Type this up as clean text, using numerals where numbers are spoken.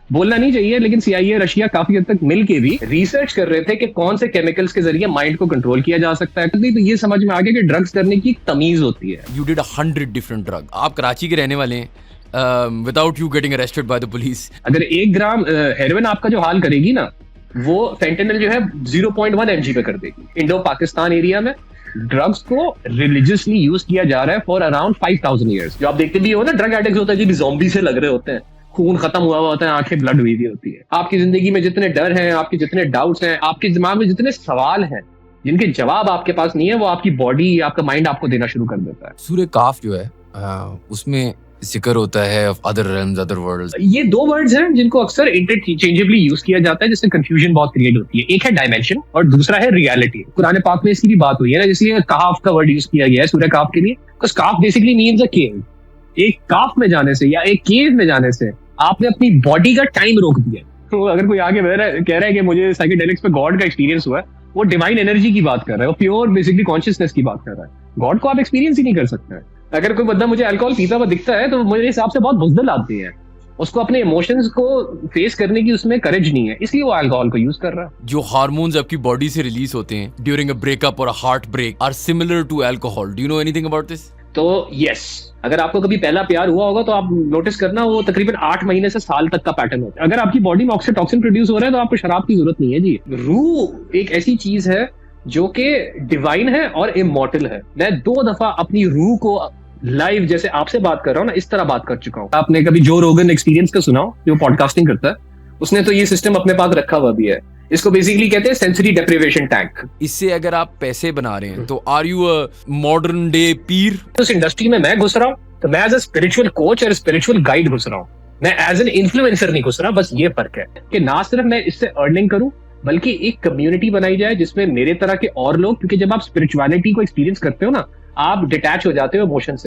बोलना नहीं चाहिए, लेकिन सीआईए रशिया काफी हद तक मिल के भी रिसर्च कर रहे थे कि कौन से केमिकल्स के जरिए माइंड को कंट्रोल किया जा सकता है। नहीं तो ये समझ में आ गया कि ड्रग्स करने की एक तमीज होती है। You did 100 different drug. आप कराची के रहने वाले हैं, without you getting arrested by the police. अगर 1 ग्राम हेरोइन आपका जो हाल करेगी ना, वो फेंटेनल जो है 0.1 mg पे कर देगी। इंडो पाकिस्तान एरिया में ड्रग्स को रिलीजियसली यूज किया जा रहा है फॉर अराउंड 5000 ईयर्स। जो आप देखते भी हो ना, ड्रग एडिक्ट होता है जो ज़ॉम्बी से लग रहे होते हैं, खून खत्म हुआ हुआ होता है, आंखें ब्लड हुई हुई होती है। आपकी जिंदगी में जितने डर हैं, आपके जितने डाउट्स हैं, आपके दिमाग में जितने सवाल हैं जिनके जवाब आपके पास नहीं है, वो आपकी बॉडी, आपका माइंड आपको देना शुरू कर देता है। सूर्य काफ जो है उसमें जिक्र होता है of other realms, other world's. ये 2 वर्ड्स हैं जिनको अक्सर इंटरचेंजेबली यूज किया जाता है, जिससे कंफ्यूजन बहुत क्रिएट होती है। एक है डायमेंशन और दूसरा है रियलिटी। कुरान पाक में इसकी भी बात हुई है ना, जैसे काफ का वर्ड यूज किया गया है सूर्य काफ के लिए। बिकॉज़ काफ बेसिकली मींस अ केव। एक काफ में जाने से या एक केव में जाने से आपने अपनी बॉडी का टाइम रोक दिया। तो अगर कोई आगे कह रहा है कि मुझे साइकेडेलिक्स पे गॉड का एक्सपीरियंस हुआ है, वो डिवाइन एनर्जी की बात कर रहा है, वो प्योर बेसिकली कॉन्शियसनेस की बात कर रहा है। गॉड को आप एक्सपीरियंस ही नहीं कर सकते। अगर कोई बंदा मुझे अल्कोहल पीता हुआ दिखता है तो मेरे हिसाब से बहुत बुज़दिल आदमी है, उसको अपने इमोशंस को फेस करने की उसमें करेज नहीं है, इसलिए वो अल्कोहल को यूज कर रहा है। जो हार्मोन्स आपकी बॉडी से रिलीज होते हैं ड्यूरिंग अ ब्रेकअप और a heartbreak are similar to alcohol. Do you know anything about this? तो यस, अगर आपको कभी पहला प्यार हुआ होगा तो आप नोटिस करना, वो तकरीबन 8 महीने से साल तक का पैटर्न होता है। अगर आपकी बॉडी में ऑक्सीटॉक्सिन प्रोड्यूस हो रहा है तो आपको शराब की जरूरत नहीं है जी। रूह एक ऐसी चीज है जो कि डिवाइन है और इमॉर्टल है। मैं 2 दफा अपनी रूह को लाइव, जैसे आपसे बात कर रहा हूँ ना, इस तरह बात कर चुका हूँ। आपने कभी जो रोगन एक्सपीरियंस का सुना हो, जो पॉडकास्टिंग करता है, उसने तो ये सिस्टम अपने पास रखा हुआ भी है। इसको बेसिकली कहते हैं सेंसरी डेप्रिवेशन टैंक। इससे अगर आप पैसे बना रहे हैं तो are you a modern day peer? उस इंडस्ट्री में मैं घुस रहा हूँ तो मैं एज अ स्पिरिचुअल कोच और स्पिरिचुअल गाइड घुस रहा हूँ, मैं एज एन इन्फ्लुएंसर नहीं घुस रहा। बस ये फर्क है कि ना सिर्फ मैं इससे अर्निंग करूं, बल्कि एक कम्युनिटी बनाई जाए जिसमें मेरे तरह के और लोग, क्योंकि जब आप स्पिरिचुअलिटी को एक्सपीरियंस करते हो ना, आप डिटैच हो जाते हो इमोशन से।